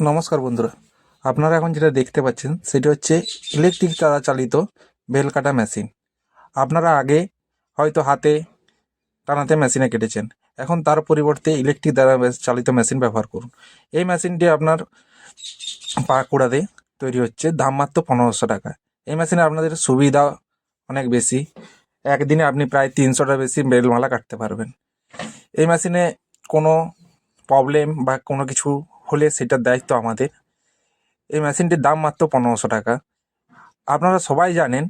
নমস্কার বন্ধুরা, আপনারা এখন যেটা দেখতে পাচ্ছেন সেটি হচ্ছে ইলেকট্রিক দ্বারা চালিত বেল কাটা মেশিন। আপনারা আগে হয়তো হাতে টানাতে মেশিনে কেটেছেন, এখন তার পরিবর্তে ইলেকট্রিক দ্বারা চালিত মেশিন ব্যবহার করুন। এই মেশিনটি আপনার পাঁকুড়াতে তৈরি হচ্ছে, দাম মাত্র 1500 টাকা। এই মেশিনে আপনাদের সুবিধা অনেক বেশি। একদিনে আপনি প্রায় 300টার বেশি বেলমালা কাটতে পারবেন। এই মেশিনে কোনো প্রবলেম বা কোনো কিছু হলে সেটার দায়িত্ব আমাদের। এই মেশিনটির দাম মাত্র 1500 টাকা। আপনারা সবাই জানেন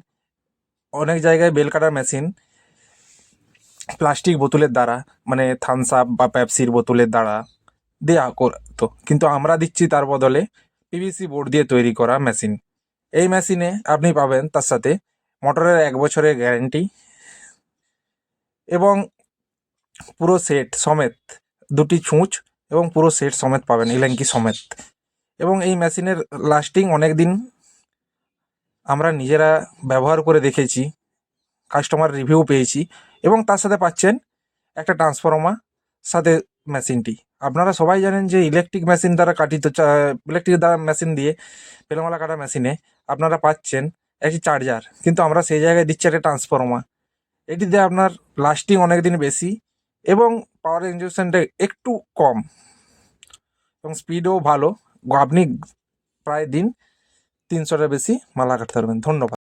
অনেক জায়গায় বেল কাটার মেশিন প্লাস্টিক বোতলের দ্বারা, মানে থামস আপ বা পেপসির বোতলের দ্বারা দেওয়া করতো, কিন্তু আমরা দিচ্ছি তার বদলে পিভিসি বোর্ড দিয়ে তৈরি করা মেশিন। এই মেশিনে আপনি পাবেন তার সাথে মোটরের 1 বছরের গ্যারেন্টি এবং পুরো সেট সমেত, দুটি ছুঁচ এবং পুরো সেট সমেত পাবেন, ইলেঙ্কি সমেত। এবং এই মেশিনের লাস্টিং অনেক দিন আমরা নিজেরা ব্যবহার করে দেখেছি, কাস্টমার রিভিউ পেয়েছি। এবং তার সাথে পাচ্ছেন একটা ট্রান্সফর্মার সাথে মেশিনটি। আপনারা সবাই জানেন যে ইলেকট্রিক মেশিন দ্বারা ইলেকট্রিক দ্বারা মেশিন দিয়ে বেলমালা কাটা মেশিনে আপনারা পাচ্ছেন একটি চার্জার, কিন্তু আমরা সেই জায়গায় দিচ্ছি একটা ট্রান্সফর্মার। এটিতে আপনার লাস্টিং অনেক দিন বেশি এবং পাওয়ার ইনজেকশনটা একটু কম এবং স্পিডও ভালো। আপনি প্রায় দিন 300টার বেশি মালা কাটতে পারবেন। ধন্যবাদ।